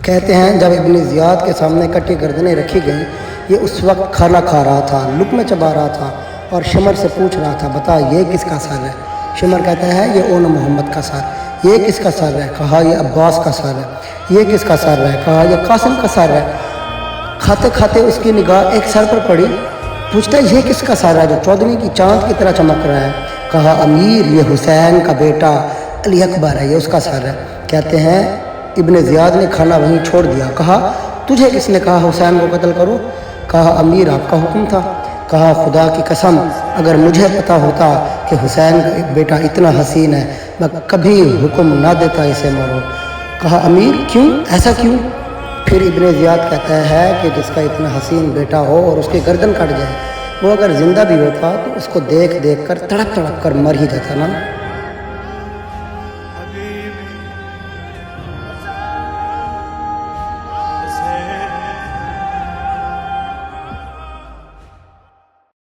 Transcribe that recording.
کہتے ہیں جب ابن زیاد کے سامنے کٹی گردنیں رکھی گئیں، یہ اس وقت کھانا کھا رہا تھا، لقمے چبا رہا تھا اور شمر سے پوچھ رہا تھا، بتا یہ کس کا سر ہے؟ شمر کہتا ہے یہ اون محمد کا سر۔ یہ کس کا سر ہے؟ کہا یہ عباس کا سر ہے۔ یہ کس کا سر ہے؟ کہا یہ قاسم کا سر ہے۔ کھاتے کھاتے اس کی نگاہ ایک سر پر پڑی، پوچھتا ہے یہ کس کا سر ہے جو چودھویں کی چاند کی طرح چمک رہا ہے؟ کہا امیر یہ حسین کا بیٹا علی اکبر ہے، یہ اس کا سر ہے۔ کہتے ہیں ابن زیاد نے کھانا وہیں چھوڑ دیا، کہا تجھے کس نے کہا حسین کو قتل کرو؟ کہا امیر آپ کا حکم تھا۔ کہا خدا کی قسم اگر مجھے پتا ہوتا کہ حسین کا بیٹا اتنا حسین ہے میں کبھی حکم نہ دیتا اسے مارو۔ کہا امیر کیوں، ایسا کیوں؟ پھر ابن زیاد کہتا ہے کہ جس کا اتنا حسین بیٹا ہو اور اس کی گردن کٹ جائے، وہ اگر زندہ بھی ہوتا تو اس کو دیکھ دیکھ کر تڑپ تڑپ کر مر ہی جاتا نا۔